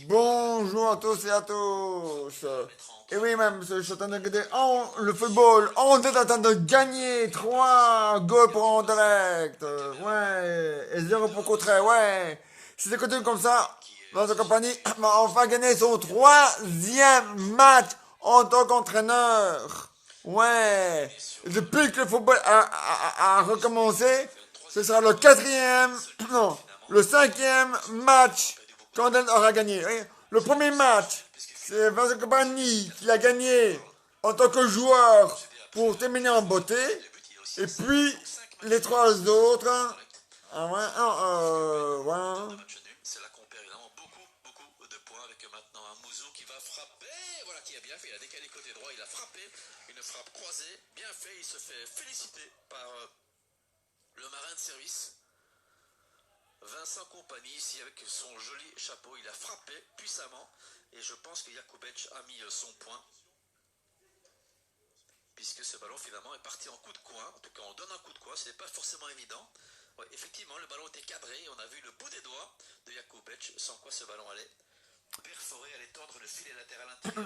Bonjour à tous et à tous. Et oui, même, je suis en train de regarder le football. On est en train de gagner 3 goals pour Anderlecht. Ouais. Et 0 pour Courtrai. Ouais. Si ça continue comme ça, dans sa compagnie va enfin gagner son troisième match en tant qu'entraîneur. Ouais. Et depuis que le football a recommencé, ce sera le quatrième, non, le cinquième match qu'Andel aura gagné. Oui. Le premier match, c'est Vincent Compagnie qui a gagné en tant que joueur pour terminer en beauté. Et puis, les trois autres, ouais, ouais.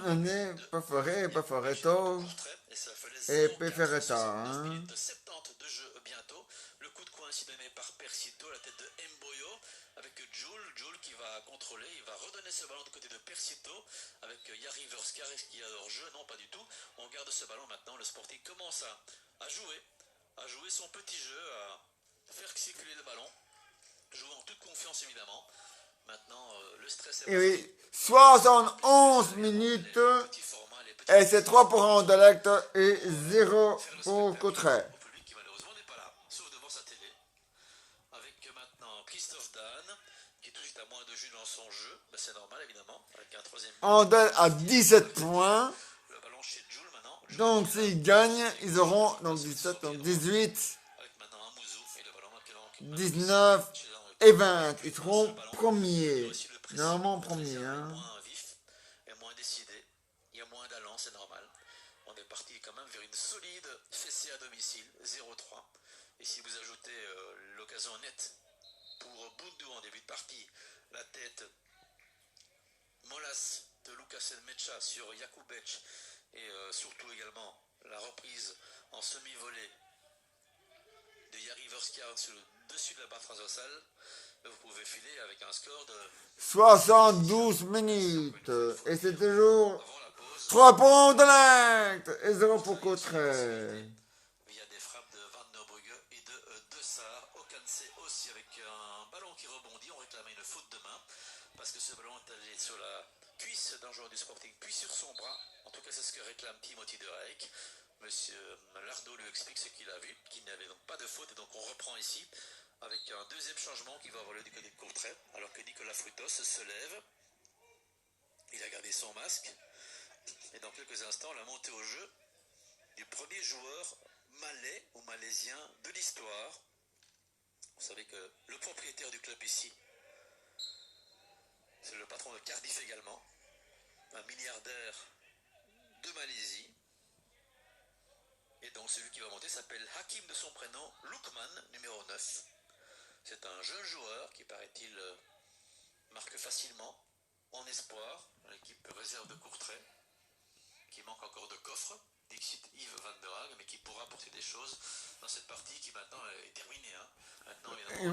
On est pas foré tôt et Pefereta, hein. Et oui, 71 minutes et c'est 3 pour Anderlecht et 0 pour Courtrai. Andel a 17 points. Donc s'ils gagnent, ils auront donc 17, donc 18, 19 et 20. Ils seront premiers. Normalement premiers. Hein. Soixante-douze minutes. Et c'est toujours 3 pour Anderlecht et 0 pour Courtrai.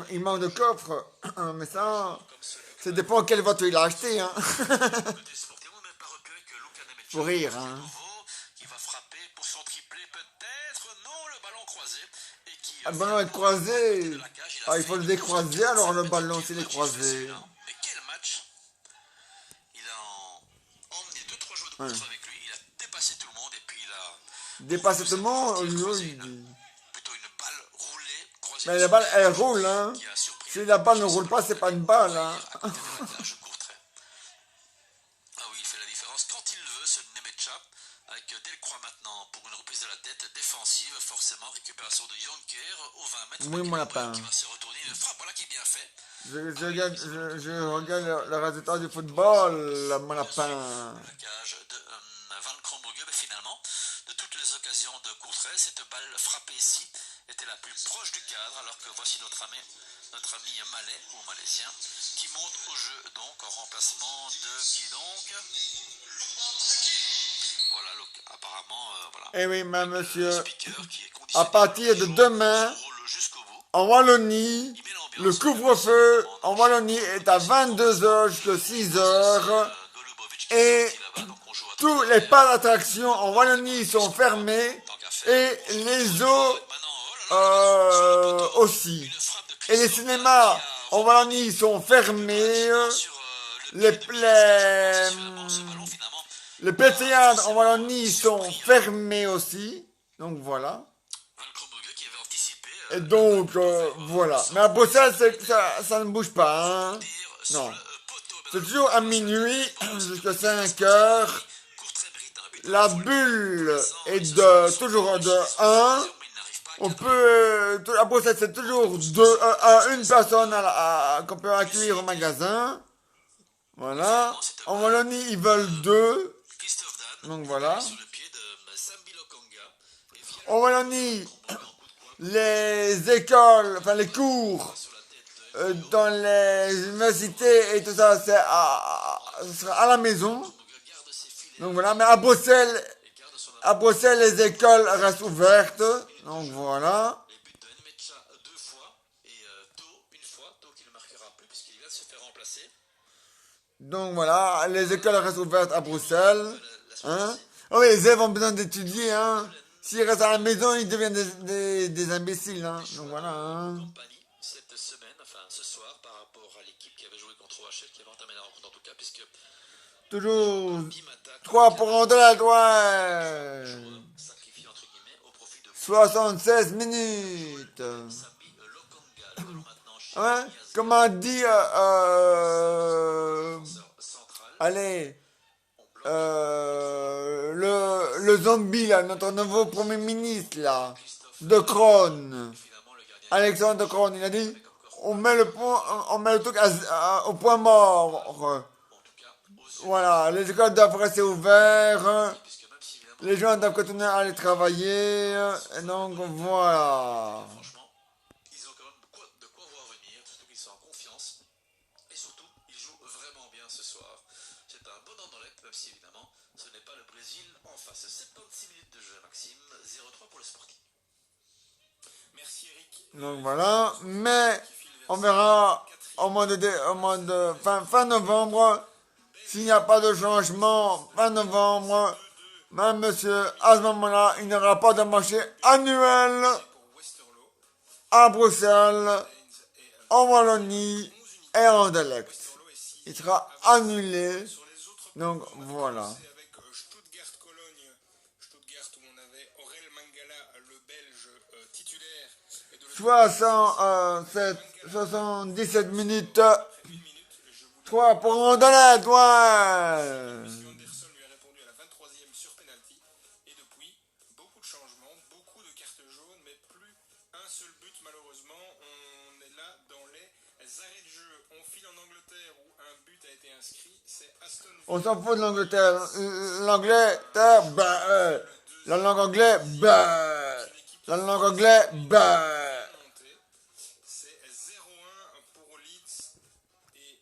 Il manque de coffre, mais ça dépend quelle voiture il a acheté. Hein. Faut rire. Hein. Ah, le ballon est croisé. Ah, il faut le décroiser alors le ballon s'il est croisé. Ouais. Dépasser tout le monde. Mais la balle elle roule. Hein. Si la balle ne roule pas, c'est pas une balle. Hein. Oui, mon lapin. Je regarde le résultat du football, mon lapin. notre ami malais ou malaisien, qui monte au jeu donc en remplacement de qui donc. Voilà, donc, apparemment, voilà. Eh oui, mais monsieur, Speaker qui est à conditionné partir de demain, son rôle jusqu'au bout. en Wallonie, Il met l'ambiance. le couvre-feu en Wallonie est à 22h jusqu'à 6h Golubovic qui est et sorti là-bas, donc on joue à tous les parcs d'attractions en Wallonie sont fermés tant qu'à faire. et les eaux Maintenant, oh là là, aussi. une frappe de Et les Christophe cinémas qui a en Wallonie sont fermés. sur le Les, pied de Milas, qui a les, ce ballon finalement. les pétillards en Wallonie sont fermés aussi. Donc voilà. Van Krombrugge qui avait anticipé Et donc voilà. Mais à Bruxelles, ça ne bouge pas. Hein. tir Non. sur le poteau. C'est toujours à minuit jusqu'à 5 heures. Court très bride, hein, but. La bulle est de toujours de 1. Mais il n'arrive pas à On peut à Bruxelles, c'est toujours une personne qu'on peut accueillir au magasin. Voilà. En Wallonie, ils veulent 2. Christophe Dan Donc voilà. sur le pied de Sambi Lokonga. Et via En Wallonie, les écoles, enfin les cours sur la tête de dans les universités et tout ça, ce sera à la maison. garde ses filets Donc voilà. Mais à Bruxelles, les écoles restent ouvertes. Donc voilà. les buts de Nmecha 2 fois et To une fois. To qui ne marquera plus puisqu'il vient de se faire remplacer. Donc voilà, les écoles restent ouvertes à Bruxelles. Hein? Oh oui, les élèves ont besoin d'étudier. Hein? S'ils restent à la maison, ils deviennent des imbéciles. Hein? Donc voilà. Hein? Compagnie cette semaine, enfin ce soir, par rapport à l'équipe qui avait joué contre OHL, qui avait entamé la rencontre en tout cas, puisque Toujours Bimata 3 pour Andelade, ouais. sacrifie entre guillemets au profit de 76 minutes. Sambi Lokonga. Le ballon maintenant chez Ouais, comme a dit, central. allez, le zombie, là, notre nouveau premier ministre, là, de Crohn. Finalement, le gardien Alexandre de Crohn, il a dit, on met le truc au point mort. en tout cas aux yeux, Voilà, les écoles doivent rester ouvertes, puisque même si évidemment, les gens doivent continuer à aller travailler, et donc voilà. franchement, ils ont quand même de quoi voir venir, surtout qu'ils sont en confiance. Et surtout, ils jouent vraiment bien ce soir. C'est un bon Anderlecht, même si évidemment, ce n'est pas le Brésil en face. 76 minutes de jeu, Maxime. 0-3 pour le Sporting. Merci Eric. Donc voilà, mais on verra au mois de fin novembre, s'il n'y a pas de changement, fin novembre, même monsieur, à ce moment-là, il n'y aura pas de marché annuel à Bruxelles, en Wallonie et en Anderlecht. Il sera annulé, donc voilà. C'est avec Stuttgart-Cologne, Stuttgart où on avait Aurel Mangala, le Belge titulaire, et de l'autre 77 minutes, 3 pour Anderlecht, ouais. Anderson lui a répondu à la 23e sur penalty. Et depuis, beaucoup de changements, beaucoup de cartes jaunes, mais plus un seul but malheureusement. On est là dans les arrêts de jeu. On file en Angleterre où un but a été inscrit. C'est Aston Villa. On s'en fout de l'Angleterre. L'Angleterre, bah, la langue anglaise, bah, la langue anglaise, bah. Montée. C'est 0-1 pour Leeds. Et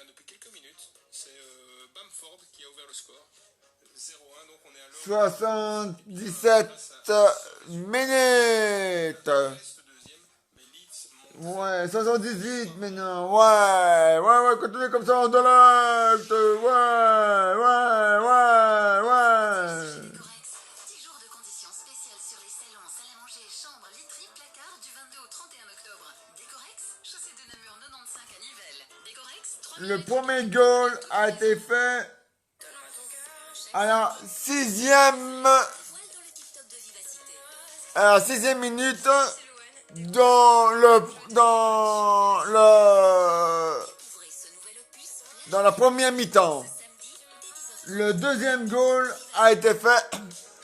depuis quelques minutes, c'est Bamford qui a ouvert le score. 0-1, donc on est à l'heure 77 minutes. reste deuxième. Mais Leeds monte. Ouais, 78 maintenant. Ouais, continuez comme ça en Anderlecht. Ouais. Décorex, 10 jours de conditions spéciales sur les salons, salle à manger, chambres, literie, placards du 22 au 31 octobre. Décorex, chaussée de Namur 95 à Nivelles. Décorex, 3 Le premier goal a été fait à la sixième minute dans la première mi-temps. Le deuxième goal a été fait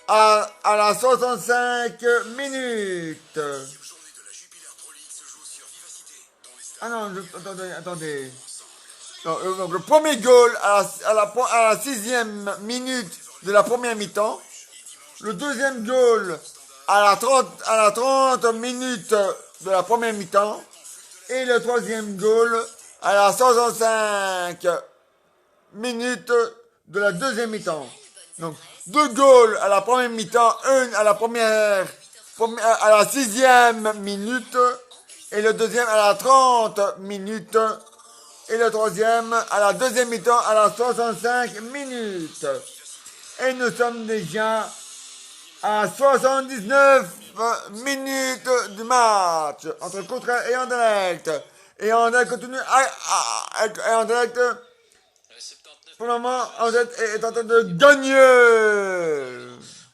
à la 65 minutes. Ah non, attendez. Donc le premier goal à la sixième minute de la première mi-temps. Le deuxième goal à la 30 minutes de la première mi-temps. Et le troisième goal à la 65 minutes de la deuxième mi-temps. Donc, 2 goals à la première mi-temps, un à la à la 6e minute, et le deuxième à la 30 minutes, et le troisième à la deuxième mi-temps à la 65 minutes. Et nous sommes déjà à 79 minutes du match entre Courtrai et Anderlecht. Et Anderlecht continue et Anderlecht, Ouais, 79 pour le moment, Anderlecht est en train de gagner.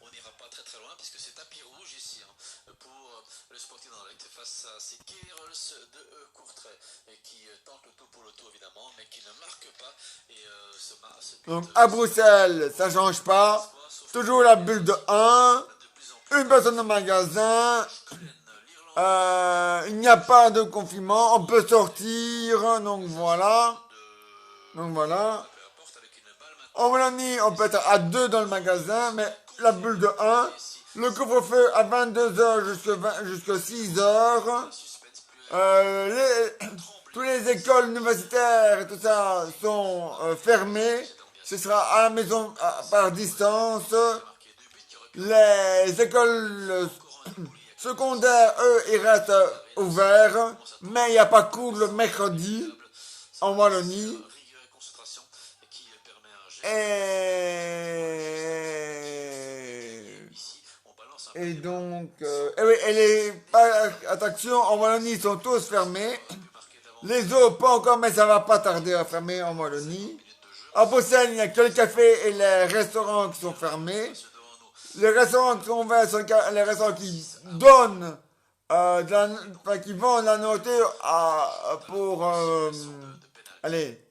on n'ira pas très très loin puisque c'est tapis rouge ici pour le Sporting d'Anderlecht face à ces Kairos de Courtrai et qui tentent le tout pour le tout évidemment mais qui ne marquent pas et ce but Donc à Bruxelles, ça change pas. Toujours la bulle de 1. de plus en plus Une personne au magasin. l'Irlande Il n'y a pas de confinement. On peut sortir. Donc voilà. Donc voilà. peu importe avec une balle maintenant En Wallonie, on peut être à 2 dans le magasin. Mais la bulle de 1. Le couvre-feu à 22h jusqu'à 6h. suspense plus Toutes les écoles universitaires et tout ça sont fermées. Ce sera à la maison par distance. marqué 2 buts qui auraient pu Les écoles secondaires, eux, ils restent ouverts. Mais il n'y a pas cours le mercredi en Wallonie. rigueur et concentration et qui permet un jet Et, ici on balance un et donc, et les parcs attractions en Wallonie sont tous fermés. Les zoos, pas encore, mais ça va pas tarder à fermer en Wallonie. À Bruxelles, il n'y a que les cafés et les restaurants qui sont fermés. Les restaurants qui sont ouverts sont les restaurants qui donnent, qui vendent la nourriture pour, allez,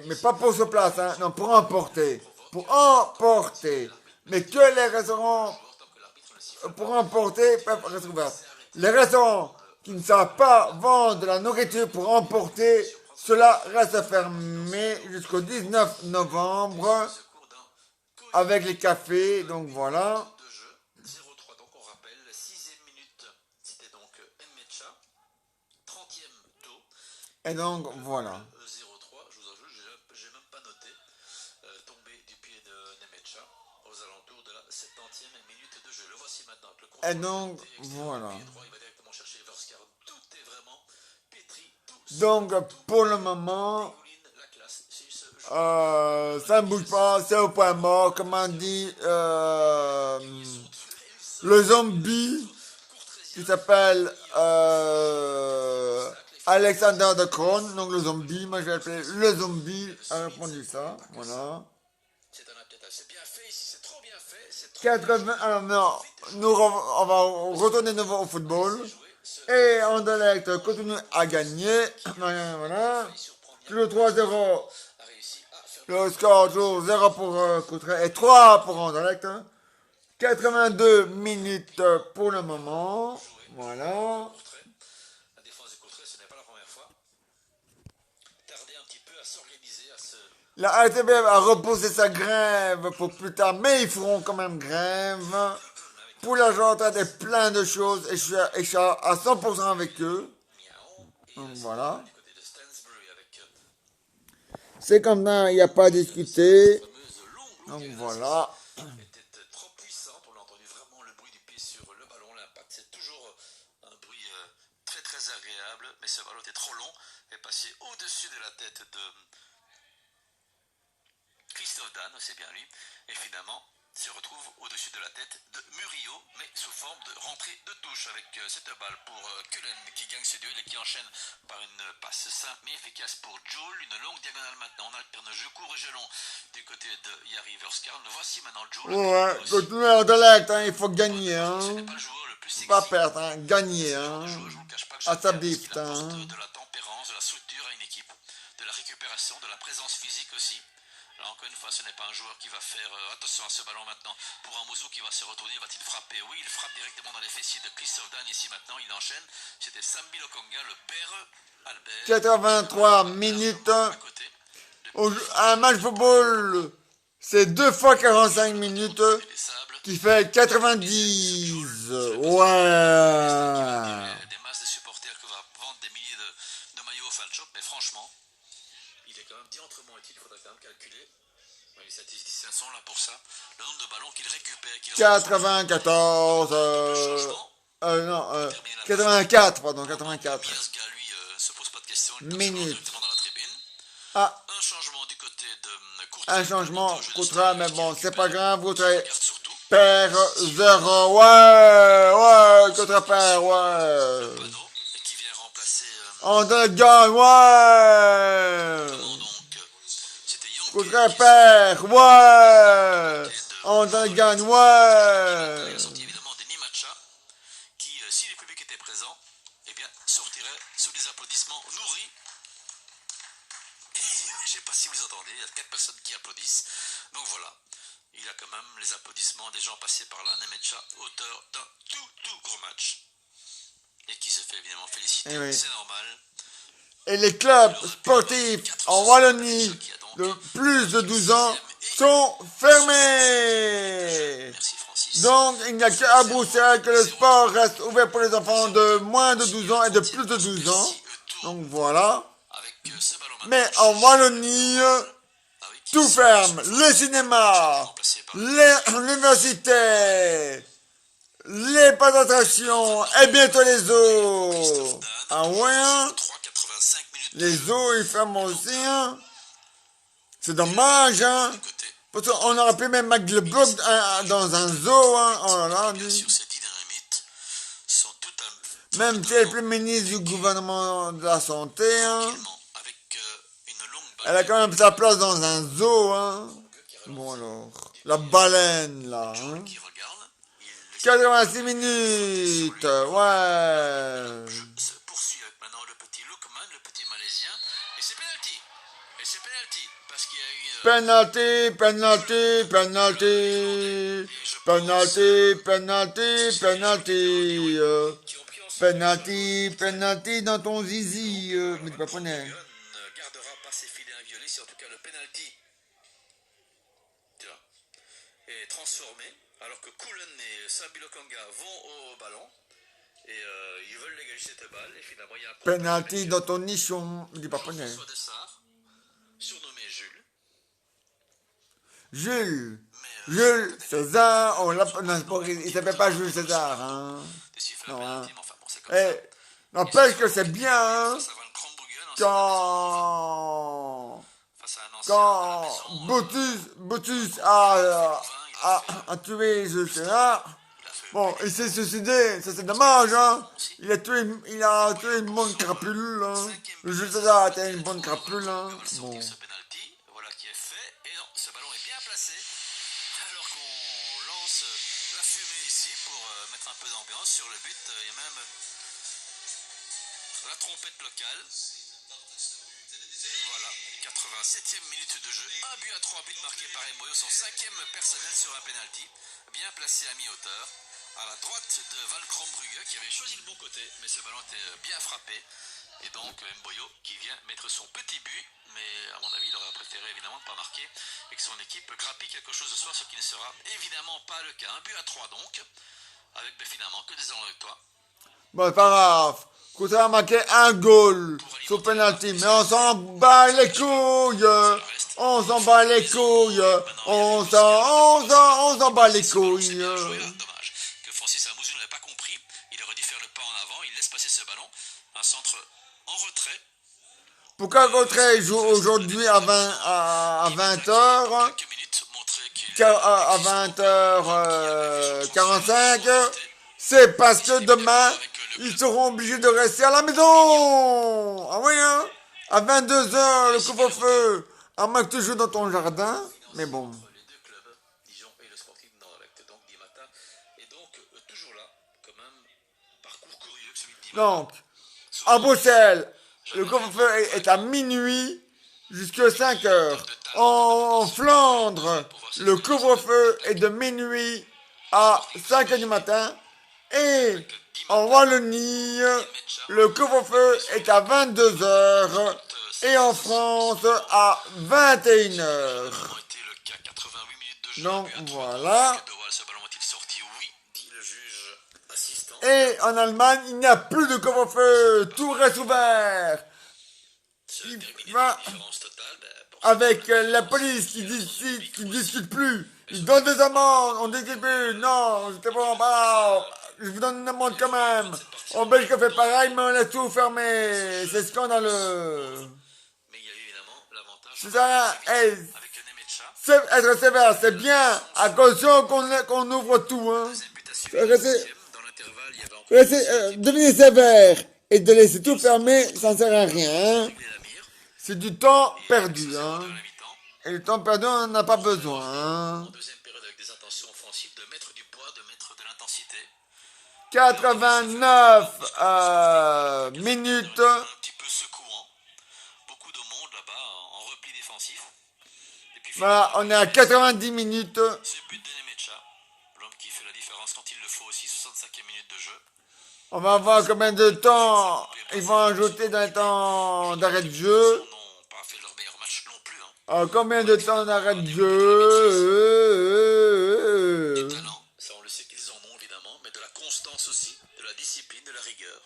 mais pas pour sur place, hein, non, pour emporter. Pour emporter. Mais que les restaurants pour emporter peuvent rester ouverts. Les restaurants qui ne savent pas vendre de la nourriture pour emporter, cela reste fermé jusqu'au 19 novembre avec les cafés, donc voilà. de jeu 0-3 donc on rappelle 6e minute c'était donc Nmecha 30e taux Et donc voilà. 0-3 je vous en joue j'ai même pas noté tombé du pied de Nmecha aux alentours de la 70e minute de jeu le voici maintenant le Et donc voilà. pied droit il va directement chercher Verskar tout est vraiment pétri tout Donc pour le moment, souligne la classe c'est ce jeu ça ne bouge pas, c'est au point mort, comme on dit le zombie qui s'appelle Alexander de Crone, donc le zombie, moi je vais l'appeler le zombie, a répondu ça, voilà. c'est un athlète c'est bien fait ici c'est trop bien fait c'est trop 80, alors non, on va retourner de nouveau au football. Et Anderlecht continue à gagner, voilà. Toujours 3-0. a réussi à faire Le score toujours 0 pour Courtrai et 3 pour Anderlecht. 82 minutes pour le moment. Voilà. Courtrai. La défense de Courtrai, ce n'est pas la première fois. Tarder un petit peu à s'organiser, à se... La RTBF a repoussé sa grève pour plus tard, mais ils feront quand même grève. Pour l'Argentin, il y a plein de choses et je suis à 100% avec eux. Miaon. Et Donc voilà. du côté de Stansbury avec C'est comme ça, il n'y a pas à discuter. la fameuse longue Donc longueur voilà. était trop puissante. On a entendu vraiment le bruit du pied sur le ballon. L'impact, c'est toujours un bruit très très agréable. Mais ce ballon était trop long et passé au-dessus de la tête de Christophe Dan, c'est bien lui. Et finalement, se retrouve au-dessus de la tête de Murillo, mais sous forme de rentrée de touche avec cette balle pour Cullen qui gagne ce duel et qui enchaîne par une passe simple mais efficace pour Joel. Une longue diagonale maintenant, on alterne jeu court et jeu long du côté de Yari Verskar. Voici maintenant Joel. Ouais, continuez à Anderlecht, hein, il faut gagner, Ce hein. n'est pas le joueur le plus sexy. Pas perdre, hein, gagner, hein. Je vous le cache pas que À j'aime sa bien parce bifte, qu'il apporte hein. de la tempérance, de la structure à une équipe, de la récupération, de la présence physique aussi. Alors encore une fois, ce n'est pas un joueur qui va faire attention à ce ballon maintenant. Pour un Mouzou qui va se retourner, va-t-il frapper? Oui, il frappe directement dans les fessiers de Christophe Dan. Ici maintenant, il enchaîne. C'était Sambi Lokonga, le père Albert. 83 minutes. À côté. Un match de football, c'est 2 fois 45 minutes. Les sables. qui fait 90. Ouais. Des masses de supporters qui vont vendre des milliers de maillots au fan shop, mais franchement, il est quand même diantrement utile, il faudra quand même calculer. Les statisticiens sont là pour ça. Le nombre de ballons qu'il récupère, qu'il 94. Non, 84, pardon, 84. Bien, ce gars, lui, se pose pas de questions. Il Minutes. directement dans la tribune. Ah, Un changement du côté de Courtois. un changement contre, mais bon, c'est pas grave, votre Regarde surtout. père 0. Ouais, contre père, ouais. Pano, et qui vient remplacer. On gagne, ouais. Donc, c'était Young. Contre père, ouais. On gagne, ouais. Il a sorti évidemment des Nimacha qui, si le public était présent, eh bien, sortirait sous des applaudissements nourris. Je sais pas si vous entendez, il y a 4 personnes qui applaudissent. Donc voilà, il a quand même les applaudissements des gens passés par là. Nemecha, auteur d'un tout gros match. Et qui se fait évidemment féliciter, Eh oui. c'est normal. Et les clubs sportifs en Wallonie de plus de 12 ans sont fermés. Merci Francis. Donc, il n'y a qu'à Bruxelles que le sport reste ouvert pour les enfants de moins de 12 ans et de plus de 12 ans. Donc voilà. Avec ce ballon Mais en Wallonie, tout ferme. Les cinémas, l'université, les parcs d'attraction et bientôt les zoos. Ah ouais, hein? 3,85 minutes Les zoos, ils ferment aussi, hein? C'est dommage, hein? Parce qu'on aurait pu même mettre le bloc dans un zoo, hein? Oh là là, bien dis. sûr, ces 10 dernières minutes sont tout Même si elle est plus ministre du gouvernement de la santé, hein? avec une longue Elle a quand même sa place dans un zoo, hein? Bon alors, la baleine, là, hein? qui regarde. Il 86 minutes, ouais. se poursuit avec maintenant le petit Lookman, le petit Malaisien. Et c'est penalty. Et c'est penalty. Parce qu'il y a eu... Penalty, penalty, penalty. Penalty, penalty, penalty. Penalty, penalty dans ton zizi. Mais tu pas prenais. ne gardera pas ses filets inviolés, c'est en tout cas le penalty. Est transformé, alors que Koulen et Sabilokanga vont au ballon. Et ils veulent légaliser cette balle. Et finalement, il y a un Penalty dans ton nichon. Mais tu pas prenais. François Dessart, surnommé Jules. Jules. Jules César. On l'a pas. Non, il s'appelle pas Jules César, hein. Des sifflets Non, hein. penalty, mais enfin bon, c'est comme ça. Eh, n'empêche que c'est bien, hein. Face à Van Krombruggen, Quand. face à un ancien Quand de la maison, Botus a tué Jules César. Bon, il s'est suicidé, ça c'est dommage, hein. Il a tué une bonne crapule, hein. Le Jules César a été une bonne crapule, hein. Bon. ce penalty, voilà qui est fait. Et non, ce ballon est bien placé. Alors qu'on lance la fumée ici pour mettre un peu d'ambiance sur le but. Il y a même la trompette locale. Voilà, 87e minute de jeu. 1 but à 3 buts marqués par Emboyo, son 5e personnel sur un penalty. Bien placé à mi-hauteur. À la droite de Van Krombrugge qui avait choisi le bon côté, mais ce ballon était bien frappé. Et donc Mboyo qui vient mettre son petit but, mais à mon avis il aurait préféré évidemment ne pas marquer et que son équipe grappille quelque chose ce soir, ce qui ne sera évidemment pas le cas. 1 but à 3 donc, avec finalement que des enjeux avec toi. Bon, c'est pas grave. Couture a marqué un goal sur penalty, mais on s'en bat les couilles. On s'en bat les couilles. On s'en bat les couilles. Dommage que Francis Amouzou n'avait pas compris. Il aurait dû faire le pas en avant. Il laisse passer ce ballon. Un centre en retrait. Pourquoi Gautret joue aujourd'hui à 20h? Quelques minutes montrer qu'il À 20h45? C'est parce que demain, ils seront obligés de rester à la maison. Ah oui, hein? À 22h, le couvre-feu. À moins que tu joues dans ton jardin. Mais bon. les deux clubs, Dijon et le Sporting Anderlecht, donc Dimata est donc toujours là, quand même parcours curieux celui de Dimata. Donc, à Bruxelles, le couvre-feu est à minuit jusqu'à 5h. En Flandre, le couvre-feu est de minuit à 5h du matin. Et en Wallonie, le couvre-feu est à 22h. Et en France, à 21h. Été le cas, 88 minutes de jeu, Donc but à 3, voilà. De Waal, ce ballon est-il Et en Allemagne, il n'y a plus de couvre-feu. Tout reste ouvert. Se Il terminer va la différence totale, pour avec la police qui discute plus. Ils donnent des amendes, on discute plus. Non, c'était vraiment pas. Je vous donne une amende quand même. En Belgique, on fait pareil, mais on laisse tout fermé. C'est scandaleux. mais il y a eu évidemment l'avantage C'est ça, hey, avec Nemetcha. être sévère, c'est bien. À condition qu'on ouvre tout, hein. Deuxième but à suivre, Restez- deuxième. Dans l'intervalle, il y avait encore Devenir sévère et de laisser tout fermé, ça ne sert à rien. Hein. réglé la mire. C'est du temps Et perdu. c'est Hein. dans la mi-temps. Et le temps perdu, on n'en a pas besoin. Hein. En deuxième période, avec des intentions offensives, de mettre du poids, de mettre de l'intensité. 89 minutes. Un petit peu secouant. Beaucoup de monde là-bas en repli défensif. Et puis Voilà, on est à 90 minutes. ce but de Nemetcha, l'homme qui fait la différence quand il le faut aussi, 65e minute de jeu. On va voir combien de temps ils vont ajouter dans le temps d'arrêt de jeu. Ils n'ont pas fait leur meilleur match non plus. Hein. Combien de temps d'arrêt de jeu. Talent, ça on le sait qu'ils en ont évidemment, mais de la constance aussi, de la discipline, de la rigueur.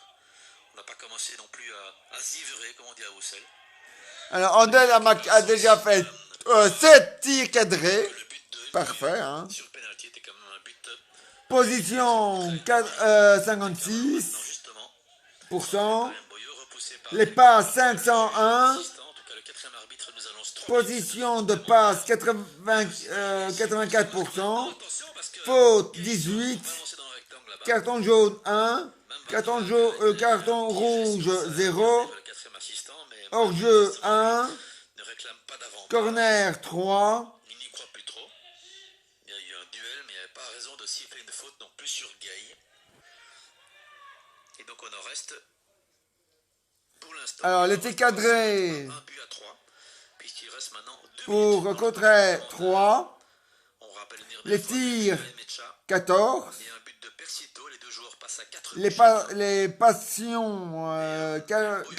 On n'a pas commencé non plus à zivrer, comme on dit à Bruxelles. Alors, Andel a déjà fait 7 tirs cadrés. Le but de Parfait, hein. sur le penalty était quand même un but. Position Non, 56%. justement, Pour Mboyo repoussé par Les passes 501. l'assistant. En tout cas, le quatrième arbitre nous annonce 3 Position de passe 84%. Attention parce que Faute 18. balancé dans le rectangle là-bas. Carton jaune 1. Carton rouge 0. Le quatrième assistant, mais Hors-jeu 1. ne réclame pas d'avant. Corner 3. Il n'y croit plus trop. Il y a eu un duel, mais il n'y avait pas raison de siffler une faute non plus sur Gay. Et donc on en reste pour l'instant. Alors, les tirs cadrés Un but à 3, puisqu'il reste maintenant 2 pour minutes. Cotteret 3. On rappelle Les tirs Mecha 14. et un but de Persito. Les deux joueurs passent à 4 Les passions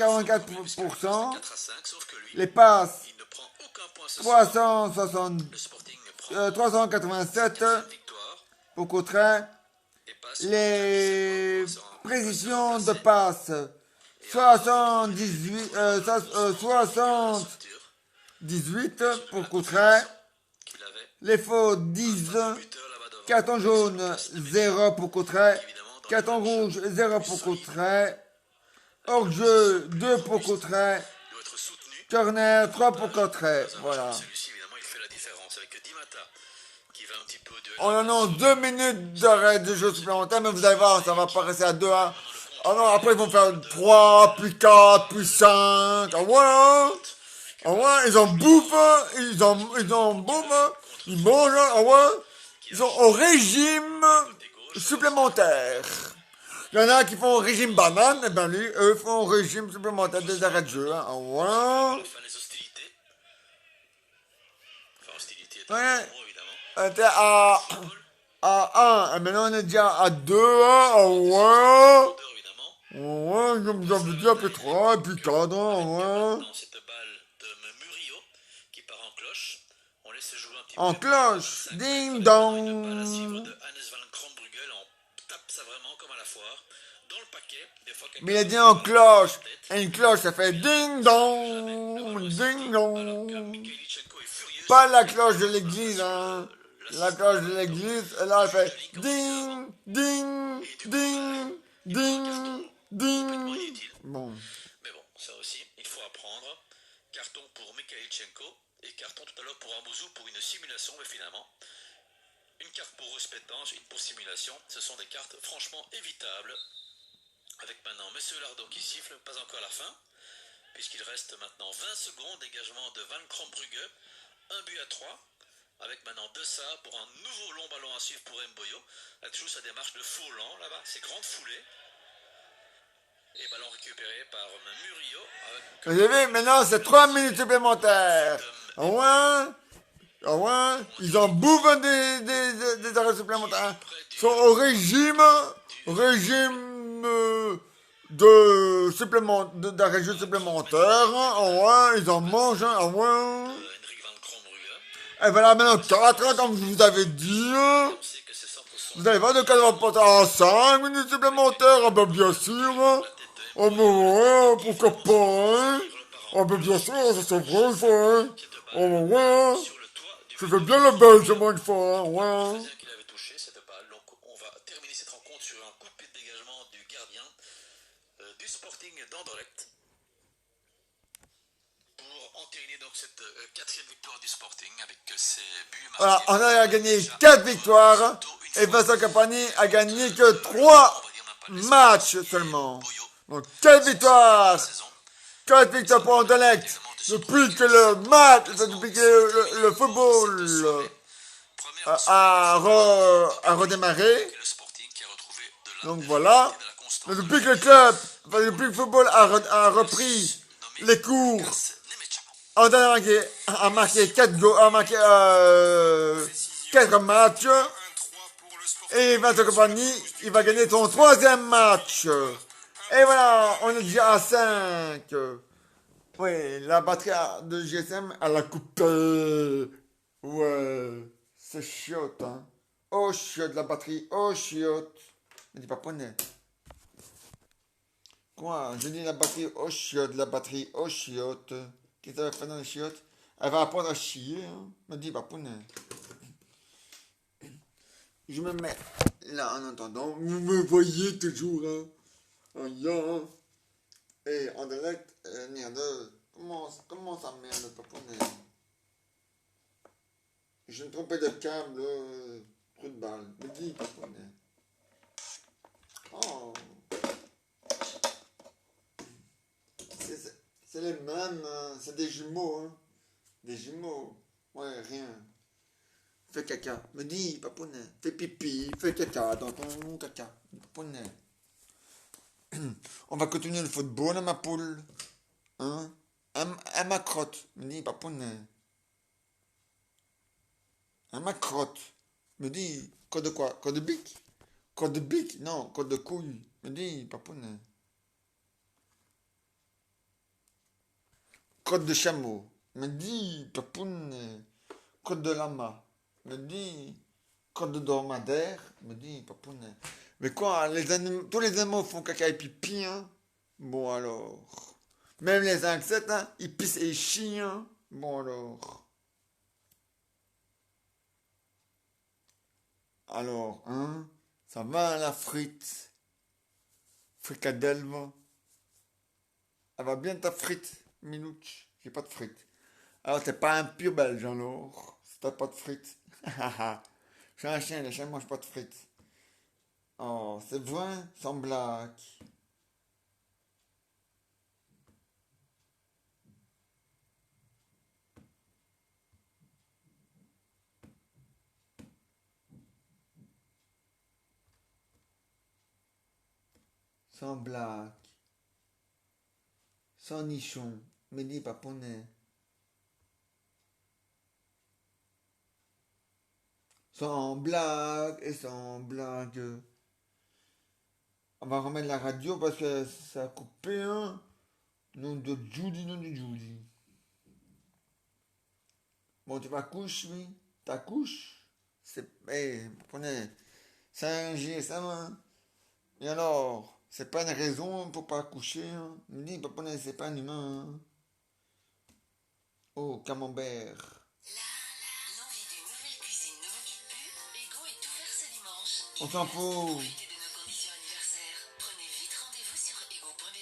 44%. 4 à 5, sauf que lui, Les passes il ne prend aucun point ce soir. 360, Le Sporting prend 387 une victoire pour Cotteret. et passe Les sur un- précisions de passe 78, 78 pour Cotteret. qu'il avait Les fautes 10. buteur là-bas devant. Carton jaune 0 pour Cotteret. Évidemment, dans Carton le match, rouge 0 pour Cotteret. Hors-jeu 2 pour Cotteret. il doit être soutenu. Corner 3 pour Cotteret. Voilà. Celui-ci, évidemment, il fait la différence avec Di Matta qui va un petit peu au duel. On annonce 2 minutes d'arrêt de jeu supplémentaire, mais vous allez voir, ça va pas rester à 2-1. Oh non, après ils vont faire 3, puis 4, puis 5. Ah ouais, hein? Ah ouais, ils en bouffent, ils en bouffent, ils mangent, ah ouais. Ils sont au régime supplémentaire. Il y en a qui font régime banane, et ben lui, eux font régime supplémentaire des arrêts de jeu. Hein. Ah ouais. Enfin, les hostilités. Enfin, hostilités est un Ouais. bon mot, évidemment. On était à 1, et maintenant on est déjà à 2, hein. Ah ouais. Leader, évidemment. Ouais, j'avais dit un peu 3, et puis 4, hein, ouais. Dans cette balle de Murillo qui part en cloche. On laisse jouer un petit En peu. cloche, Ça ding une balle à suivre dong. de Hannes Van Krombrugel. On tape ça vraiment comme à la foire. Dans le paquet. Des fois, Mais il a dit en cloche, et une cloche ça fait ding dong, ding dong. Mikhailichenko est furieux. Pas la cloche de l'église, hein. La cloche de l'église, là elle fait ding, ding, ding, ding, ding. Bon. Mais bon, ça aussi, il faut apprendre. Carton pour Mikhailichenko et carton tout à l'heure pour Amouzou pour une simulation, mais finalement, une carte pour respectance, une pour simulation, ce sont des cartes franchement évitables. Avec maintenant Monsieur Lardon qui siffle, pas encore la fin, puisqu'il reste maintenant 20 secondes, dégagement de Van Krombrugge, un but à 3, avec maintenant Dessa pour un nouveau long ballon à suivre pour Mboyo. Là, toujours sa démarche de faux lent, là-bas, c'est grande foulée. Et ballon récupéré par Murillo. Vous avez vu, maintenant c'est 3 minutes supplémentaires. Ah ouais. Ah ouais. Ils en bouffent des arrêts supplémentaires. Ils sont au régime d'arrêt de jeu supplémentaire. Ah ouais. Ils en mangent. Ah ouais. Henrik Van Krombrugge. Et voilà maintenant 4 ans comme je vous avais dit. On sait que c'est 100% Vous allez voir de quel reporter en 5 minutes supplémentaires? Ah ben bien sûr, hein. Oh mais ouais, pourquoi pas, hein. Ah ben bien sûr, ça c'est vrai, ça, hein. Oh mais ouais, hein. Sur le toit du Je fais bien le belge, moi, une fois, hein. Ouais, hein. gardien qu'il avait touché cette balle. Donc on va terminer cette rencontre sur un coup de pied de dégagement du gardien du Sporting d'Anderlecht pour entériner donc cette quatrième victoire du Sporting avec ses buts Voilà, marqués. on a gagné 4 victoires et Vincent Campani a gagné que 3 matchs seulement. Donc 4 victoires, 4 victoires pour Anderlecht. Depuis que le match, depuis que le football a redémarré. Donc voilà. Mais depuis que le club, enfin, depuis que le football a repris les cours, Anderlecht a marqué 4 goals, a marqué 4 matchs. 1-3 pour le Sporting. Et Vincent Compagnie, il va gagner son 3e match. Et voilà, on est déjà à 5. Oui, la batterie de GSM, elle a coupé. Ouais, c'est chiotte, hein. Oh, chiotte, la batterie, oh, chiotte. Mais dis pas poney. Quoi? Je dis la batterie, oh, chiotte, la batterie, oh, chiotte. Qu'est-ce qu'elle va faire dans les chiottes? Elle va apprendre à chier, hein. Me dis pas poney. Je me mets là en attendant. Vous me voyez toujours, hein. Oh, là. Et Anderlecht, merde. Comment ça merde, paponnet? Je me trompais de câble, trou de balle. Me dis, paponnet. Oh. C'est les mêmes, hein. C'est des jumeaux, hein. Des jumeaux. Ouais, rien. Fais caca. Me dis, paponnet. Fais pipi, fais caca dans ton caca. Paponnet. On va continuer le football, ma poule. Hein? Elle ma crotte. Me dis, paponnet. Elle ma crotte. Me dis, code de quoi? Code de bic? Code de bic? Non, code de couille. Me dis, paponnet. Code de chameau. Me dis, paponnet. Code de lama. Me dis, code de dromadaire. Me dis, paponnet. Mais quoi, tous les animaux font caca et pipi, hein? Bon alors. Même les insectes, hein, ils pissent et ils chient, hein? Bon alors. Alors, hein? Ça va la frite? Fricadelle, va? Elle va bien ta frite, Minouche? J'ai pas de frites. Alors t'es pas un pur belge alors? Si t'as pas de frites. Je suis un chien, les chiens mangent pas de frites. Oh, c'est vrai, sans blague. Sans blague. Sans nichon. Me dis pas poney. Sans blague et sans blague. On va remettre la radio parce que ça a coupé, hein. Nom de Judy, nom de Judy. Bon, tu vas coucher, oui. Ta couche? C'est. Eh, prenez. C'est un GSM, hein. Et alors? C'est pas une raison pour pas coucher, hein. Me dis, prenez, c'est pas un humain, hein. Oh, camembert. L'envie d'une nouvelle cuisine ne vous quitte plus. Ego est ouvert ce dimanche. On s'en fout. Profitez de nos conditions anniversaires. Prenez vite rendez-vous sur ego.be.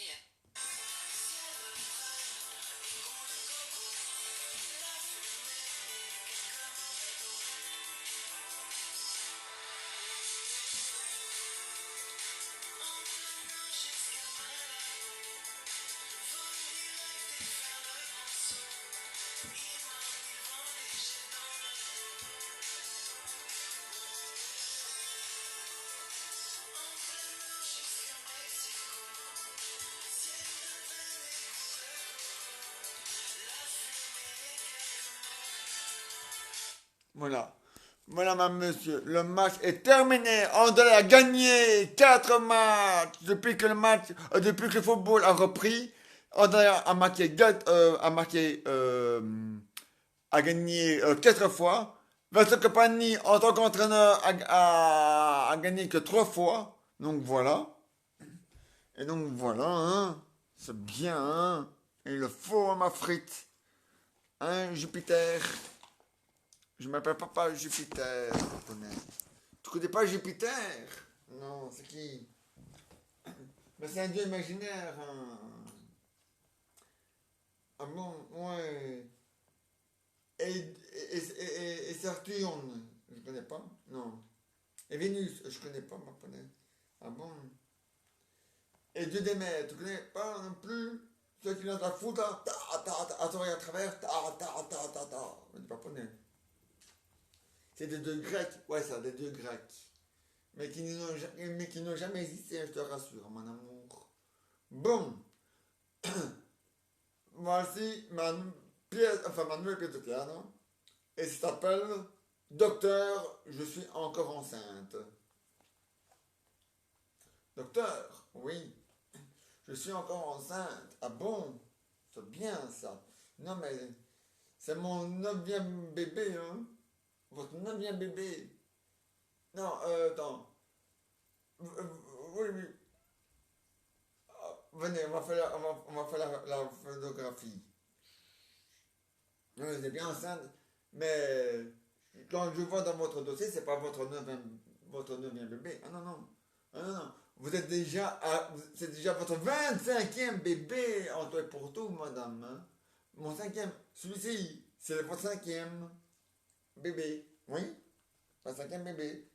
Voilà. Voilà, ma monsieur. Le match est terminé. Anderlecht a gagné 4 matchs depuis que depuis que le football a repris. Anderlecht a marqué, a gagné 4 fois. Vincent Compagnie, en tant qu'entraîneur, a gagné que 3 fois. Donc voilà. Et donc voilà, hein. C'est bien, hein. Il le faut, hein, ma frite. Hein, Jupiter. Je m'appelle Papa Jupiter. Tu connais pas Jupiter? Non, c'est qui? Mais c'est un dieu imaginaire, hein. Ah bon, ouais. Et Saturne, je connais pas. Non. Et Vénus, je connais pas, ma connais. Ah bon? Et Dieu des mers, tu connais pas non plus? Ceux qui l'ont à foutre, là, attends, à travers, je dis pas connais. C'est des dieux grecs, ouais, ça, des dieux grecs. Mais qui n'ont jamais existé, je te rassure, mon amour. Bon, voici ma nouvelle pièce de piano. Et ça s'appelle Docteur, je suis encore enceinte. Docteur, oui, je suis encore enceinte. Ah bon? C'est bien ça. Non mais c'est mon 9e bébé, hein. Votre 9e bébé. Non, attends. Oui, oui. Ah, venez, on va faire la photographie. Non, vous êtes bien enceinte, mais quand je vois dans votre dossier, c'est pas votre 9e bébé. Ah non, non. Ah non, non. C'est déjà votre 25e bébé en tout et pour tout, madame. Hein. Mon 5e, celui-ci, c'est votre 5e bébé. Oui, votre 5e bébé.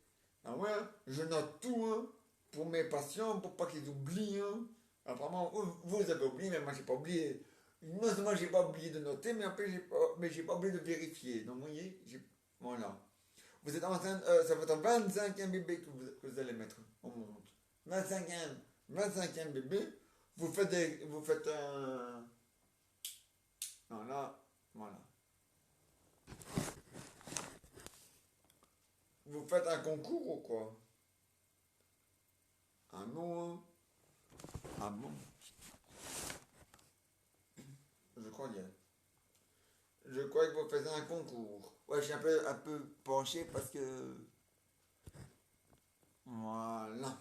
Ah ouais, je note tout, hein, pour mes patients, pour pas qu'ils oublient. Hein. Apparemment, vous avez oublié, mais moi j'ai pas oublié. Non seulement j'ai pas oublié de noter, mais après j'ai pas oublié de vérifier. Donc vous voyez, voilà. Vous êtes enceinte, c'est votre 25e bébé que vous allez mettre au monde. 25e bébé, vous faites un... Voilà, voilà. Vous faites un concours ou quoi? Ah non, hein. Ah bon? Je crois bien. Je crois que vous faites un concours. Ouais, je suis un peu penché parce que... Voilà.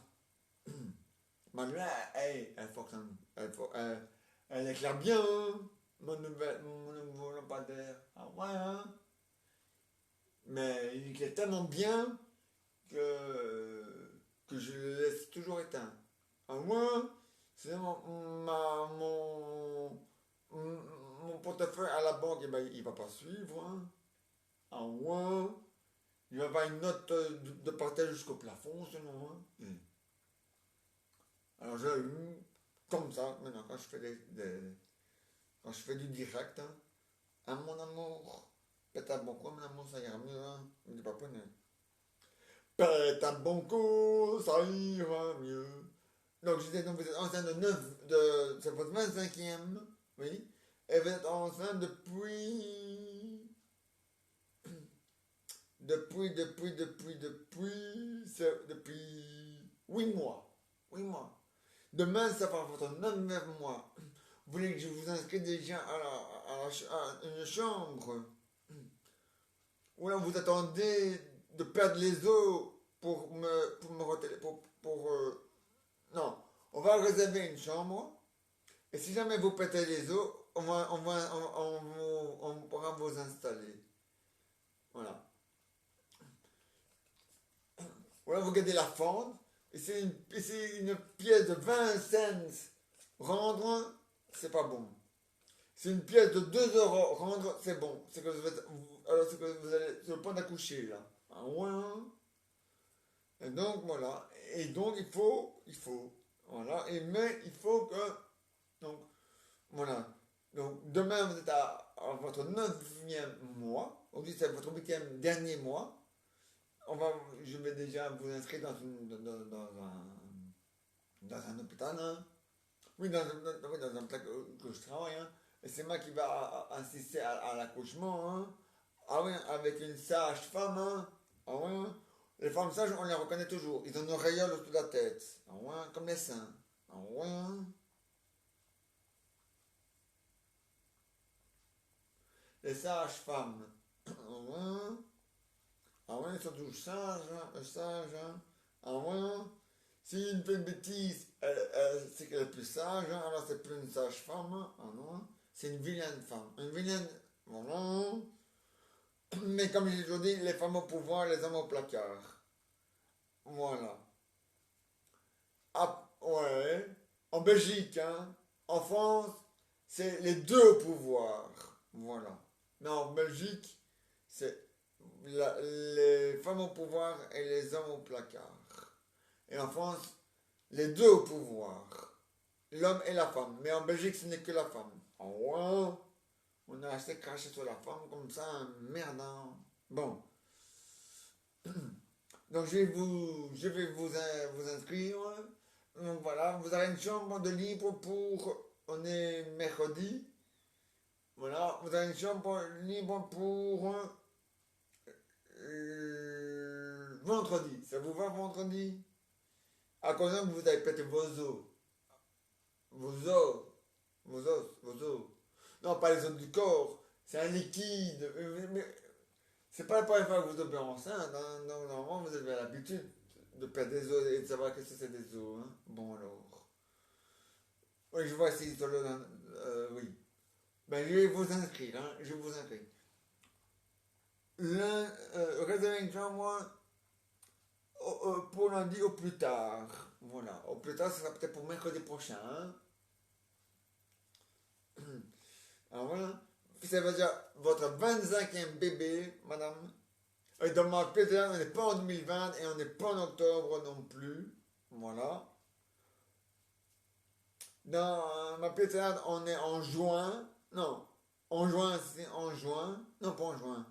Manuela, elle fonctionne. Elle éclaire bien, hein, mon nouveau lampadaire. Ah ouais, hein? Mais il éclaire tellement bien que je le laisse toujours éteint. À moi, c'est mon portefeuille à la banque, eh ben, il va pas suivre. Hein. À moi, il va avoir une note de partage jusqu'au plafond, sinon. Hein. Alors je, comme ça, maintenant, quand je fais quand je fais du direct, hein, à mon amour, pète un bon coup, mon amour, ça ira mieux, hein. Je dis pas poney. Pète un bon coup, ça ira mieux. Donc, je disais, donc vous êtes enceinte c'est votre 25e, oui, et vous êtes enceinte depuis 8 mois. 8 mois. Demain, ça va votre 9 mois. Vous voulez que je vous inscrive déjà à une chambre? Ou alors vous attendez de perdre les os pour me non, on va réserver une chambre. Et si jamais vous pétez les os, on pourra vous installer. Voilà. Ou alors vous gardez la fente. Et c'est une pièce de 20 cents. Rendre, c'est pas bon. C'est une pièce de 2 euros. Rendre, c'est bon. C'est que c'est que vous allez sur le point d'accoucher là. Ah ouais. Et donc voilà. Et donc il faut. Voilà. Mais il faut que. Donc voilà. Donc demain vous êtes à votre 9e mois. Aujourd'hui c'est votre 8e dernier mois. Je vais déjà vous inscrire dans un hôpital. Hein. Oui, dans un plan que je travaille. Hein. Et c'est moi qui va assister à l'accouchement. Hein. Ah oui, avec une sage-femme. Hein. Ah oui. Les femmes sages, on les reconnaît toujours. Ils ont une auréole autour de la tête. Ah oui, comme les seins. Ah oui. Les sages-femmes. Ah oui. Ah ouais, surtout sage, hein. Ah ouais. Si une fait une bêtise, c'est qu'elle est plus sage, hein, alors c'est plus une sage femme. Ah non. C'est une vilaine femme. Une vilaine. Voilà. Mais comme j'ai toujours dit, les femmes au pouvoir, les hommes au placard. Voilà. Ah, ouais. En Belgique, hein. En France, c'est les deux au pouvoir. Voilà. Mais en Belgique, c'est les femmes au pouvoir et les hommes au placard. Et en France, les deux au pouvoir. L'homme et la femme. Mais en Belgique, ce n'est que la femme. Oh, ouais. On a assez craché sur la femme comme ça, merde. Hein. Bon. Donc je vais vous inscrire. Donc voilà, vous avez une chambre de libre pour. On est mercredi. Voilà, vous avez une chambre libre pour vendredi. Ça vous va vendredi? À cause que vous avez pété vos os. Vos os. Vos os. Non, pas les os du corps. C'est un liquide. Mais c'est pas la première fois que vous tombez enceinte. Hein. Donc, normalement, vous avez l'habitude de perdre des os et de savoir que c'est des os. Hein. Bon, alors. Oui, je vois ici sur le. Oui. Ben, je vais vous inscrire. Hein. Je vais vous inscrire. Réservez une chambre pour lundi au plus tard. Voilà. Au plus tard, ça sera peut-être pour mercredi prochain. Hein. Alors voilà. Ça veut dire votre 25e bébé, madame. Et dans ma pièce, on n'est pas en 2020 et on n'est pas en octobre non plus. Voilà. Dans ma pièce, on est en juin. Non. En juin, c'est en juin. Non, pas en juin.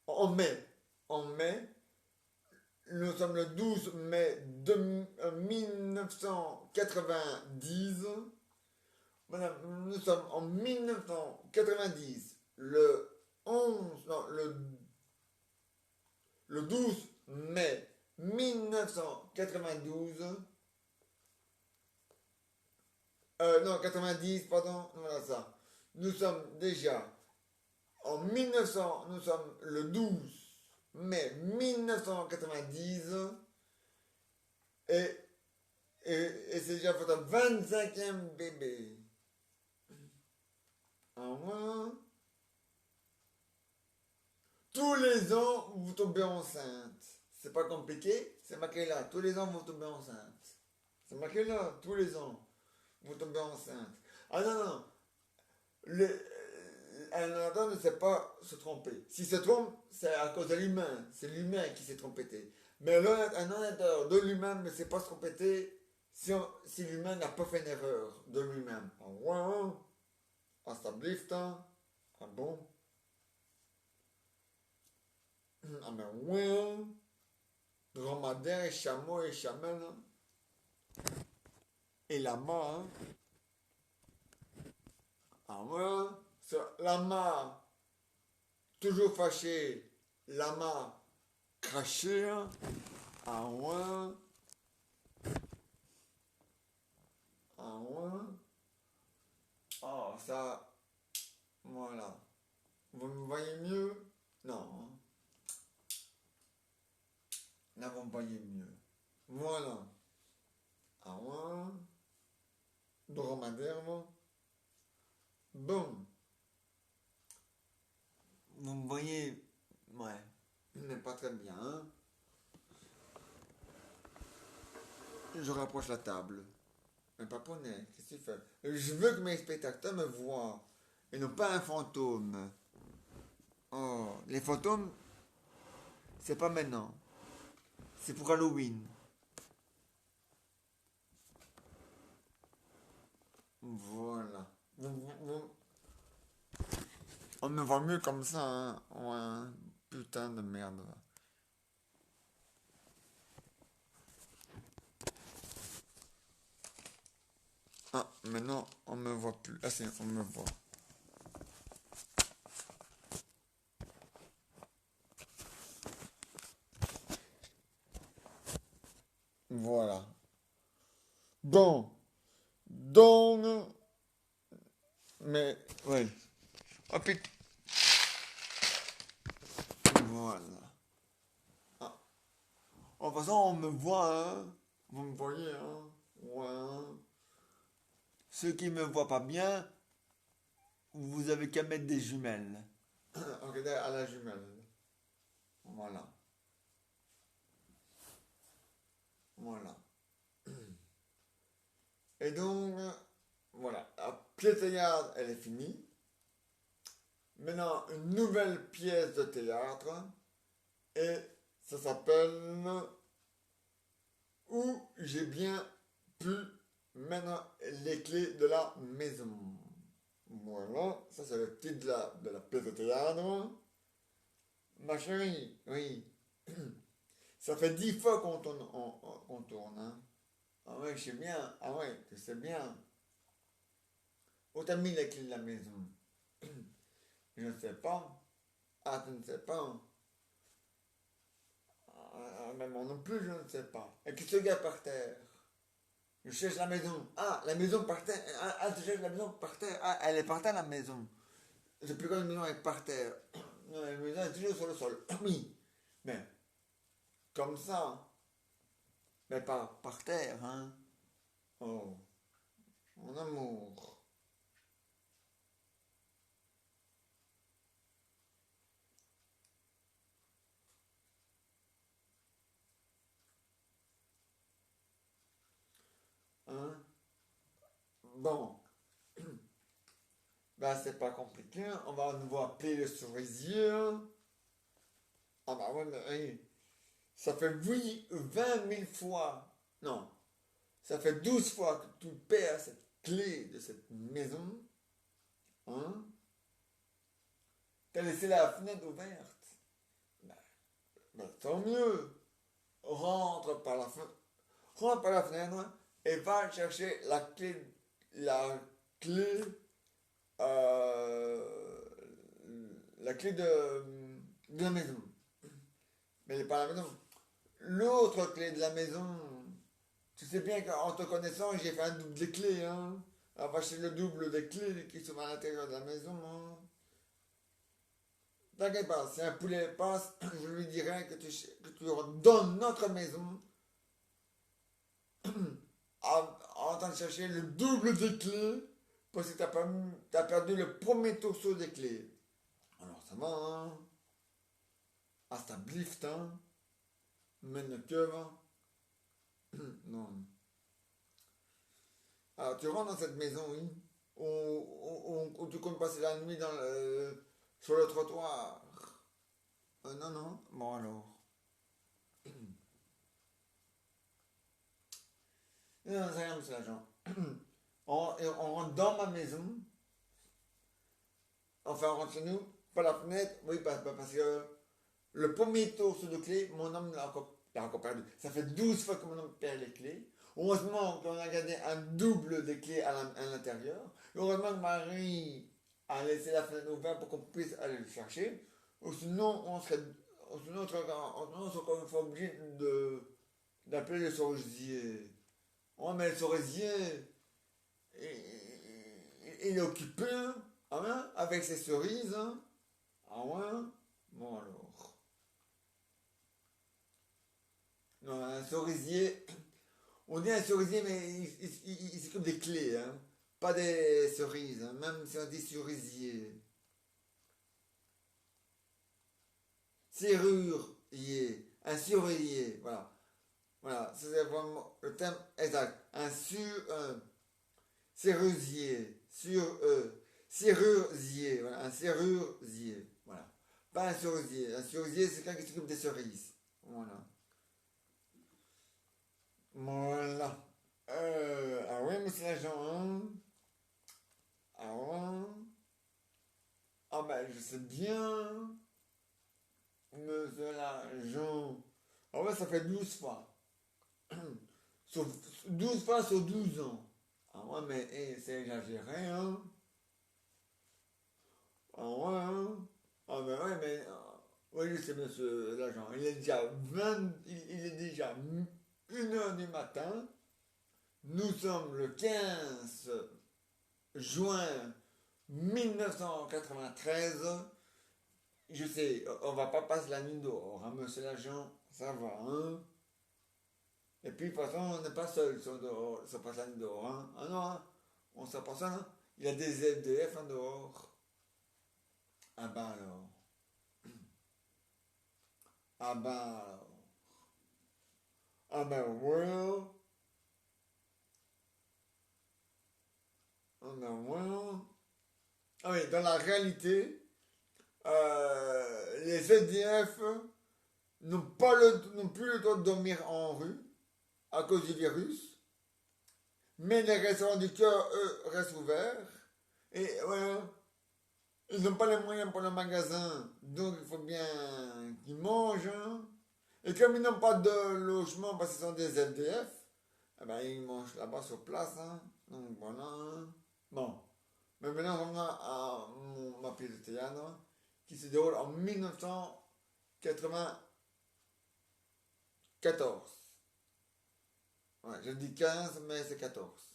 En mai. En mai. Nous sommes le 12 mai 1990. Voilà, nous sommes en 1990. Le 11, non, le 12 mai 1992. Non, 90, pardon, voilà ça. Nous sommes déjà en 1900, nous sommes le 12 mai 1990 et, c'est déjà votre 25e bébé. Ah ouais. Tous les ans, vous tombez enceinte. C'est pas compliqué, c'est marqué là. Tous les ans, vous tombez enceinte. C'est marqué là, tous les ans, vous tombez enceinte. Ah non, non. Un ordinateur ne sait pas se tromper. S'il se trompe, c'est à cause de l'humain. C'est l'humain qui s'est trompé. Mais un ordinateur de lui-même ne sait pas se tromper si l'humain n'a pas fait une erreur de lui-même. Ah ouais, ah ça blifte, hein. Ah bon. Ah mais ouais, dromadaire et chameau et chamelle. Hein. Et lama, hein. Ah ouais, lama, toujours fâché, lama, craché. Hein. Ah ouais. Ah ouais. Oh, ça, voilà. Vous me voyez mieux? Non. Hein. Là, vous me voyez mieux. Voilà. Ah ouais. Dromadaire, moi. Bon. Vous me voyez, ouais. Mais pas très bien. Hein. Je rapproche la table. Un paponnet, qu'est-ce que tu fais? Je veux que mes spectateurs me voient. Et non pas un fantôme. Oh, les fantômes, c'est pas maintenant. C'est pour Halloween. Voilà. On me voit mieux comme ça, hein. Ouais, putain de merde. Ah, maintenant, on me voit plus. Ah, si, on me voit. Voilà. Bon. Donc. Mais, ouais. Oh putain. Voilà. De toute façon, on me voit, hein. Vous me voyez, hein. Ouais. Hein. Ceux qui me voient pas bien, vous avez qu'à mettre des jumelles. Regardez à la jumelle. Voilà. Voilà. Et donc, voilà. La pièce théâtre, elle est finie. Maintenant, une nouvelle pièce de théâtre. Et ça s'appelle Où j'ai bien pu mettre les clés de la maison. Voilà, ça c'est le titre de la pièce de théâtre. Ma chérie, oui. Ça fait 10 fois qu'on tourne, on tourne, hein. Ah ouais, je sais bien. Ah ouais, tu sais bien. Où t'as mis les clés de la maison? Je ne sais pas. Ah, tu ne sais pas. Même moi non plus, je ne sais pas. Et qu'est-ce qu'il y a par terre? Je cherche la maison. Ah, la maison par terre. Ah, tu cherches la maison par terre. Ah, elle est par terre, la maison. C'est plus quand une maison est par terre. Non, la maison est toujours sur le sol. Oui. Mais, comme ça. Mais pas par terre, hein. Oh, mon amour. Hein? Bon. Ben, c'est pas compliqué. On va à nouveau appeler le cerisier. Ah, bah ouais, mais oui. Ça fait 20 000 fois. Non. Ça fait 12 fois que tu perds cette clé de cette maison. Hein? T'as laissé la fenêtre ouverte. Ben, tant mieux. Rentre par la fenêtre. Rentre par la fenêtre et va chercher la clé, euh, la clé de la maison. Mais elle n'est pas à la maison. L'autre clé de la maison. Tu sais bien qu'en te connaissant, j'ai fait un double des clés, hein. Alors va chercher le double des clés qui sont à l'intérieur de la maison, hein. T'inquiète pas, si un poulet passe, je lui dirai que tu donnes notre maison en train de chercher le double des clés parce que t'as perdu le premier torceau des clés. Alors ça va, hein. Hasta blift, hein. Mène que va. Non. Alors tu rentres dans cette maison, oui, où tu comptes passer la nuit sur le trottoir. Non, non. Bon alors. Non, c'est rien, monsieur l'agent. On rentre dans ma maison. Enfin, on rentre chez nous, par la fenêtre. Oui, parce que le premier tour de clé, mon homme l'a encore perdu. Ça fait 12 fois que mon homme perd les clés. Heureusement qu'on a gardé un double des clés à l'intérieur. Heureusement que Marie a laissé la fenêtre ouverte pour qu'on puisse aller le chercher. Ou sinon, on serait encore une fois obligé d'appeler le cerisier. Oh, mais le cerisier, il est occupé, hein, avec ses cerises. Hein. Ah ouais? Bon alors. Non, un cerisier, on dit un cerisier, mais il s'occupe des clés, hein. Pas des cerises, hein, même si on dit cerisier. Serrurier, un cerisier, voilà. Voilà, c'est vraiment le terme exact. Un serrusier, serrurier, voilà, un serrurier, voilà. Pas un cerisier. Un cerisier, c'est quelqu'un qui s'occupe des cerises. Voilà. Voilà. Ah oui, monsieur l'agent, hein? Ah ouais? Ah ben, je sais bien, monsieur l'agent. Ah ouais, ça fait 12 fois. Sur 12 fois sur 12 ans. Ah ouais, mais c'est exagéré, hein? Ah ouais, hein? Ah ben ouais, mais... oui, je sais, monsieur l'agent. Il est déjà 1 heure du matin. Nous sommes le 15 juin 1993. Je sais, on va pas passer la nuit dehors, hein, monsieur l'agent. Ça va, hein? Et puis, de toute façon, on n'est pas seul sur Passane dehors. Hein. Ah non, hein. On sera pas seul. Hein. Il y a des SDF en dehors. Ah ben alors. Ah ben alors. Ah ben voilà. Ah ben voilà. Ah oui, dans la réalité, les SDF n'ont plus le droit de dormir en rue à cause du virus. Mais les restaurants du cœur, eux, restent ouverts. Et voilà. Ils n'ont pas les moyens pour le magasin, donc il faut bien qu'ils mangent. Hein. Et comme ils n'ont pas de logement parce qu'ils sont des LDF, eh ben, ils mangent là-bas sur place. Hein. Donc voilà. Hein. Bon. Mais maintenant, on a ma pièce de théâtre qui se déroule en 1994. Ouais, je dis 15, mais c'est 14.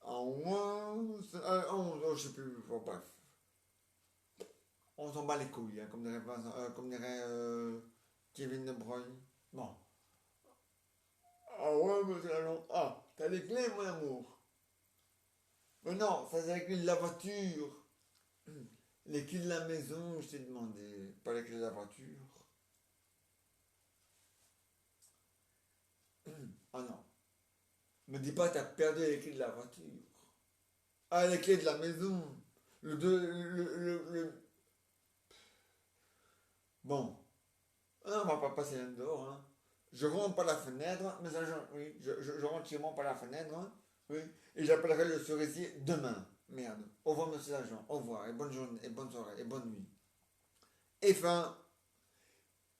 En 11, oh, je sais plus, bon, bref. On s'en bat les couilles, hein, comme dirait Kevin De Bruyne. Bon. Ah ouais, mais c'est long. Ah, t'as les clés, mon amour. Mais non, ça c'est les clés de la voiture. Les clés de la maison, je t'ai demandé, pas les clés de la voiture. Ah non. Me dis pas t'as perdu les clés de la voiture. Ah, les clés de la maison. Le. Bon. Ah, on va pas passer là dehors. Hein. Je rentre par la fenêtre, mais ça, oui, je rentre chez moi par la fenêtre, hein, oui, et j'appellerai le cerisier demain. Merde. Au revoir, monsieur l'agent. Au revoir, et bonne journée, et bonne soirée, et bonne nuit. Et fin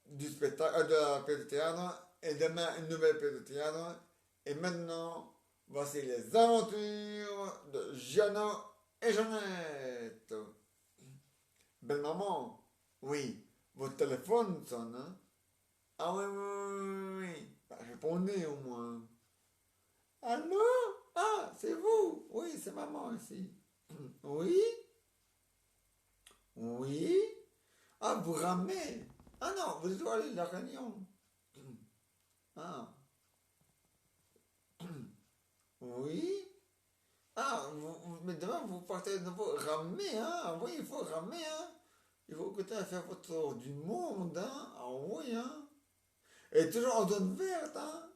du spectacle, de la pièce de théâtre, et demain une nouvelle pièce de théâtre. Et maintenant, voici les aventures de Jeannot et Jeannette. Belle maman, oui, votre téléphone sonne, hein? Ah oui, oui, oui, oui. Bah, répondez au moins. Allô? Ah, c'est vous? Oui, c'est maman ici. Oui? Oui? Ah, vous ramez? Ah non, vous doit aller à la réunion. Ah, oui? Ah, mais demain vous partez de nouveau ramer, hein? Oui, il faut ramer, hein? Il faut que tu aies fait votre tour du monde, hein? Ah oui, hein? Et toujours en zone verte, hein?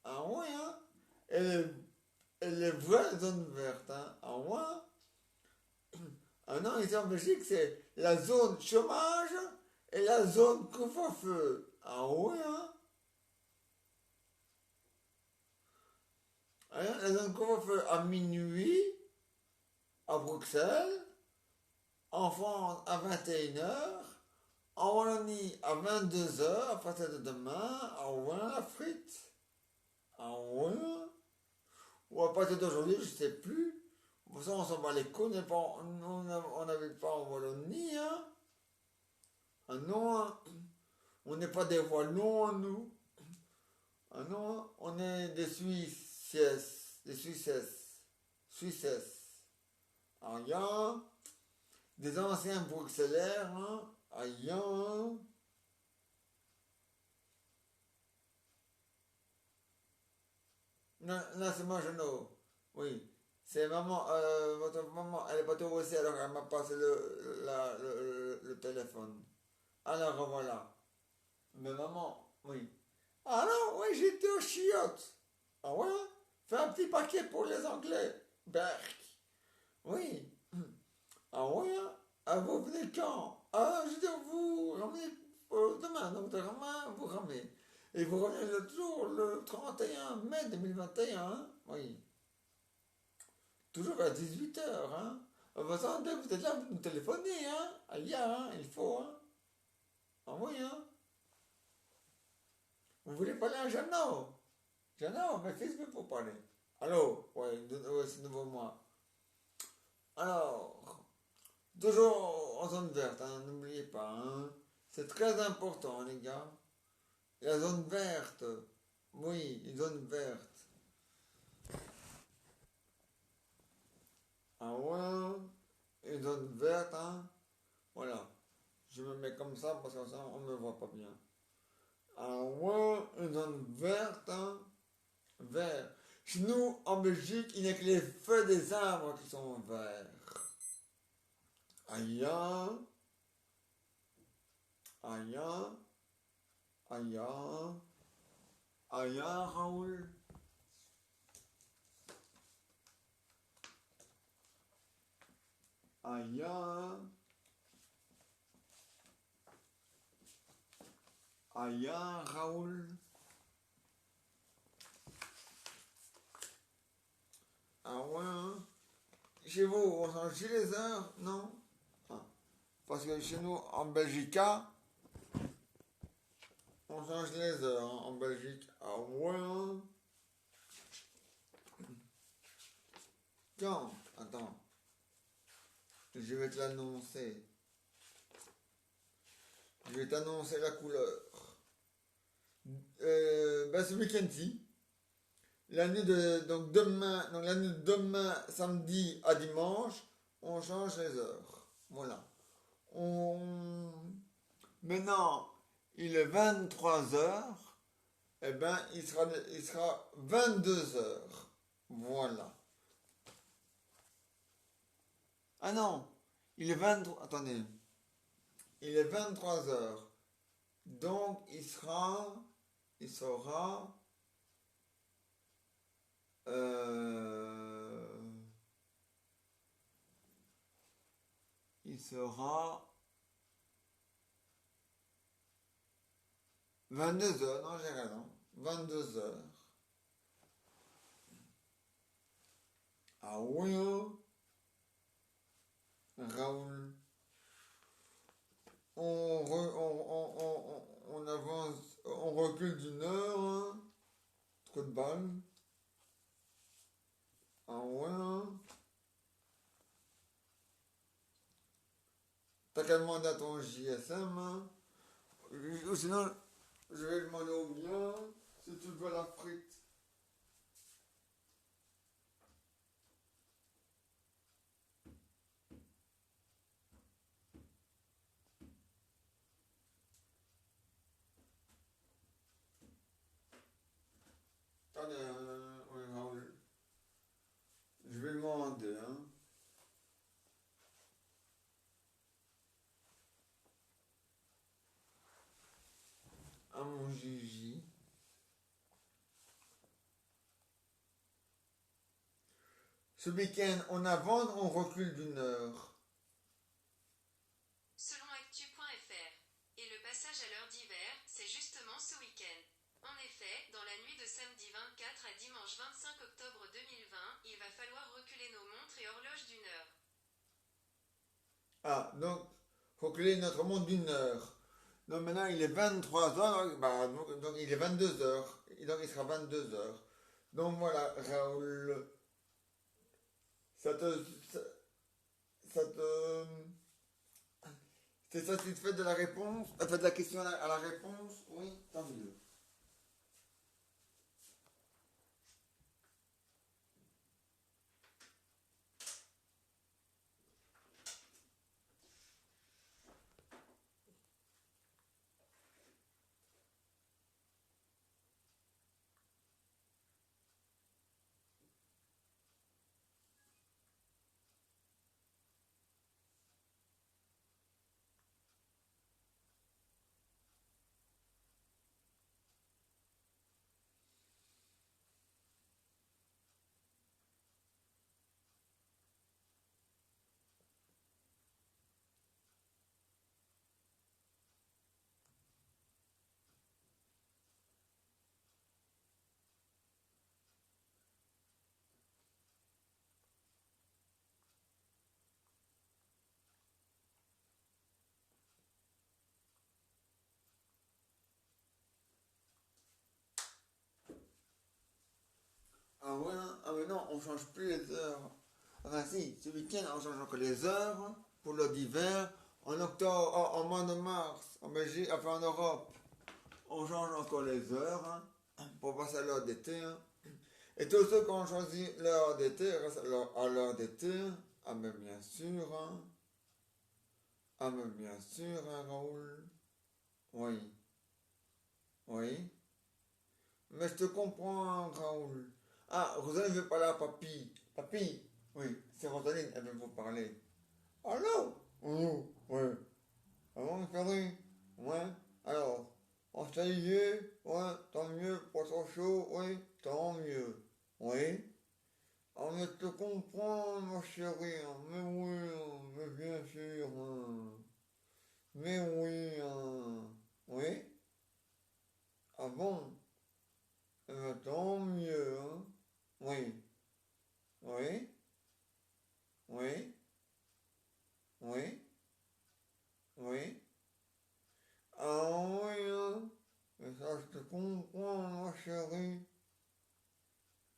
Ah oui, hein? Et les vraies zones vertes, hein? Ah ouais? Ah non, ici en Belgique, c'est la zone chômage et la zone couvre-feu. Ah oui, hein? Hein, la zone couvre-feu à minuit à Bruxelles, en France à 21h, en Wallonie à 22h, à partir de demain, à Rouen la frite. Ah ouais? Ou à partir d'aujourd'hui, je sais plus. Pour ça, on s'en bat les couilles, on n'habite pas en Wallonie, hein? Ah non, hein? On n'est pas des Wallons, nous. Ah non, on est des Suisses, des Suissesses, Suissesses. Ah ya, des anciens bruxellaires, hein. Ah ya, hein. Non, non, c'est moi, Jeannot. Oui. C'est maman, votre maman, elle est pas trop aussi, alors elle m'a passé le téléphone. Alors voilà. Mais maman, oui. Ah non, oui, j'étais aux chiottes. Ah ouais? Fais un petit paquet pour les Anglais. Berk. Oui. Ah ouais? Hein? Ah, vous venez quand? Ah, je veux dire, vous ramenez demain, donc demain, vous ramenez. Et vous revenez le jour, le 31 mai 2021, hein? Oui. Toujours à 18h, hein? Ah, bah, ça, dès que vous êtes là, vous nous téléphonez, hein? Ah, il y a, hein? Il faut, hein? Ah oui, hein? Vous voulez parler à Jeannot? Jeannot, mais qu'est-ce que pour parler? Allô? Ouais, ouais, c'est nouveau moi. Alors, toujours en zone verte, hein, n'oubliez pas, hein. C'est très important, les gars. La zone verte. Oui, une zone verte. Ah ouais, une zone verte, hein. Voilà. Je me mets comme ça parce que ça, on me voit pas bien. Ah ouais, une zone verte, hein. Vert. Chez nous, en Belgique, il n'y a que les feuilles des arbres qui sont verts. Aïe, aïe, aïe, aïe, Raoul. Aïe, aïe, Raoul. Ah ouais, hein. Chez vous, on change les heures, non? Ah. Parce que chez nous, en Belgique, on change les heures, hein, en Belgique. Ah ouais, hein. Quand? Attends. Je vais te l'annoncer. Je vais t'annoncer la couleur. Ben ce week-end-ci, la nuit de demain, samedi à dimanche, on change les heures. Voilà. On... Maintenant, il est 23 heures. Eh ben, il sera 22 heures. Voilà. Ah non, il est 23... Attendez. Il est 23 heures. Donc, il sera, il sera 22 heures, non, j'ai raison, 22 heures. Ah oui, hein, Raoul, on avance, on recule d'une heure, hein. Trop de balles. Ah ouais, hein. T'as qu'à demander à ton JSM, hein. Ou sinon, je vais demander au bien si tu veux la frite. Attendez, oui, Raoul. Je vais demander, hein. À mon Gigi. Ce week-end, on avance, on recule d'une heure. Selon actu.fr. Et le passage à l'heure d'hiver, c'est justement ce week-end. En effet, dans la nuit de samedi 24 à dimanche 25 octobre 2020, il va falloir reculer nos montres et horloges d'une heure. Ah, donc, reculer notre monde d'une heure. Donc maintenant, il est 23 heures, bah, donc il est 22 heures. Et donc il sera 22 heures. Donc voilà, Raoul, ça te, ça, ça te, t'es satisfait de la réponse? Enfin, de la question à la réponse? Oui, tant mieux. Ah ouais, hein. Ah mais non, on change plus les heures. Enfin si, ce week-end on change encore les heures pour l'heure d'hiver. En octobre, en mois de mars, en Belgique, enfin en Europe, on change encore les heures, hein, pour passer à l'heure d'été, hein. Et tous ceux qui ont choisi l'heure d'été restent à l'heure d'été. Ah mais bien sûr, hein. Ah mais bien sûr, hein, Raoul. Oui. Oui. Mais je te comprends, Raoul. Ah, Rosaline veut parler à papy. Papy, oui, c'est Rosaline, elle veut vous parler. Allô? Oui, ouais. Ah bon, chérie? Ouais. Alors, on se dit, ouais, tant mieux, poisson chaud, oui, tant mieux. Oui. Ah, mais je te comprends, ma chérie, hein. Mais oui, hein, mais bien sûr, hein. Mais oui, hein. Oui? Ah bon? Eh ben, tant mieux, hein. Oui. Oui. Oui. Oui. Oui. Ah oui, hein. Mais ça, je te comprends, ma chérie.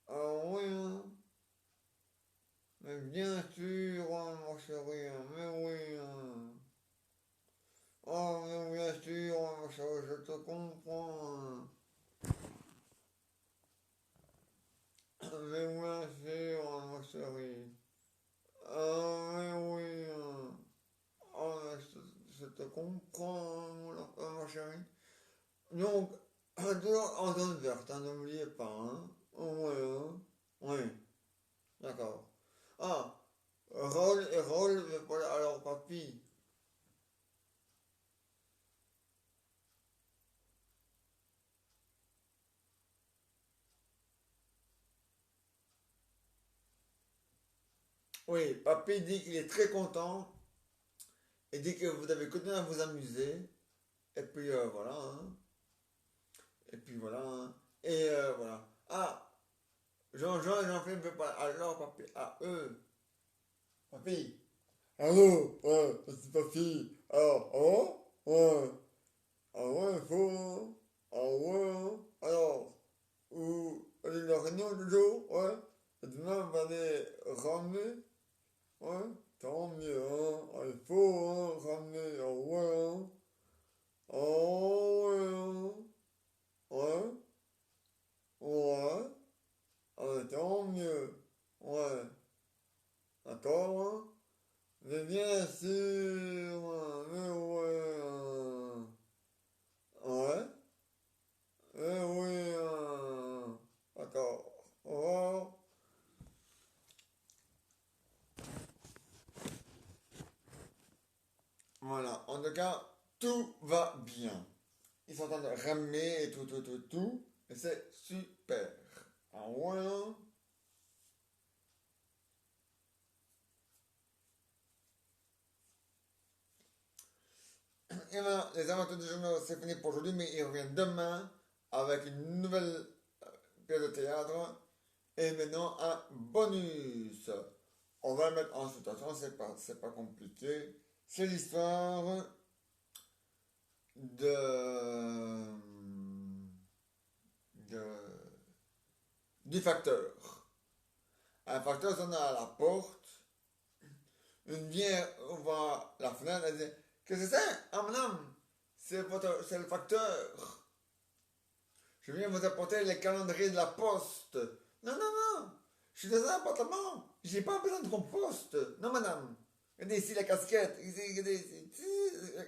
Ah oui, hein. Mais bien sûr, hein, ma chérie, hein. Mais oui, hein. Ah, mais bien sûr, hein, ma chérie, je te comprends, hein. Mais bien sûr, hein, ma chérie. Ah, mais oui, hein. Ah, mais je te comprends, hein, ma chérie. Donc, toujours en zone verte, hein, n'oubliez pas, hein. Oui, hein. Oui, d'accord. Ah, Raoul, voilà, alors papy. Oui, papy dit qu'il est très content et dit que vous avez continué à vous amuser. Et puis voilà, hein. Et puis voilà, hein. Et voilà. Ah, Jean-Jean et Jean-Philippe veulent pas. Alors papy, ah eux. Papy. Allô, ouais, c'est papy. Alors, oh, ouais. Ah ouais, faut, hein. Ah ouais, hein. Alors, la réunion du jour, ouais. Et demain, on va les ramener, ouais. Tant mieux, hein. Ah, il faut, hein, ramener, ah ouais, hein. Ah ouais, hein. Ouais, ouais. Ah, tant mieux. Ouais. D'accord, hein. Mais bien sûr, hein. Mais ouais, hein. Ouais. Eh oui, hein. D'accord. Au revoir. Voilà, en tout cas, tout va bien. Ils sont en train de ramener et tout. Et c'est super. Ah ouais, hein. Et ben, les aventures du journal, c'est fini pour aujourd'hui, mais ils reviennent demain avec une nouvelle pièce de théâtre et maintenant un bonus. On va le mettre en situation, c'est pas compliqué. C'est l'histoire de, de du facteur. Un facteur sonne à la porte. Une vieille ouvre la fenêtre et dit: Qu'est-ce que c'est? Ah, madame, c'est le facteur. Je viens vous apporter les calendriers de la poste. Non, non, non, je suis dans un appartement. J'ai pas besoin de compost. Non, madame. Regardez ici la casquette. Regardez ici,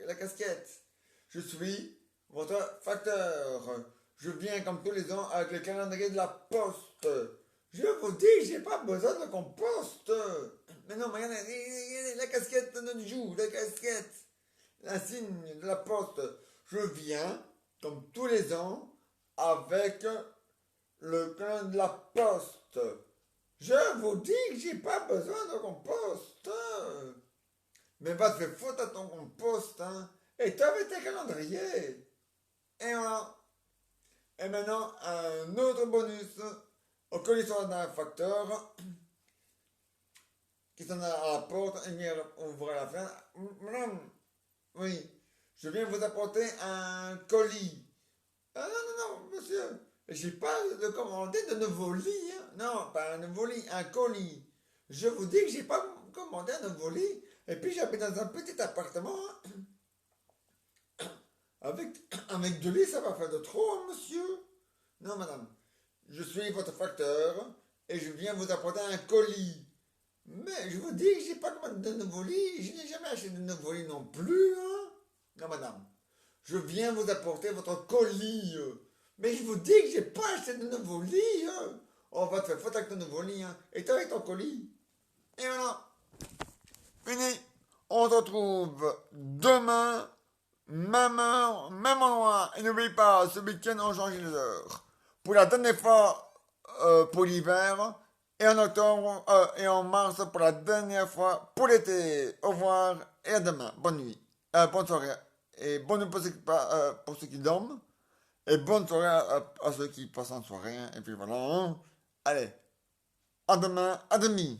la casquette. Je suis votre facteur. Je viens comme tous les ans avec le calendrier de la poste. Je vous dis, j'ai pas besoin de compost. Mais non, mais regardez, la casquette de notre joue, la casquette, l'insigne de la poste. Je viens, comme tous les ans, avec le calendrier de la poste. Je vous dis que j'ai pas besoin de compost. Mais va te faire foutre à ton compost, hein. Et toi avec tes calendriers. Et voilà. Et maintenant, un autre bonus. Au cas où ils sont dans un facteur, qui sont à la porte, et vient ouvrir la fenêtre. Madame, oui, je viens vous apporter un colis. Ah non, non, non, monsieur. J'ai pas de commandé de nouveau lit, hein. Non, pas un nouveau lit, un colis. Je vous dis que j'ai pas commandé un nouveau lit. Et puis j'habite dans un petit appartement, hein. Avec deux lits, ça va faire de trop, hein, monsieur. Non, madame. Je suis votre facteur et je viens vous apporter un colis. Mais je vous dis que j'ai pas commandé de nouveau lit. Je n'ai jamais acheté de nouveau lit non plus, hein. Non, madame. Je viens vous apporter votre colis. Mais je vous dis que j'ai pas acheté de nouveau lit. On va te faire faute avec ton nouveau lit. Et toi avec ton colis. Et voilà. Fini. On se retrouve demain. Même heure, même endroit. Et n'oubliez pas, ce week-end, on change les heures. Pour la dernière fois pour l'hiver. Et en octobre et en mars pour la dernière fois pour l'été. Au revoir et à demain. Bonne nuit. Bonne soirée. Et bonne nuit pour ceux qui dorment. Et bonne soirée à ceux qui passent en soirée. Et puis voilà. Allez. À demain. À demi.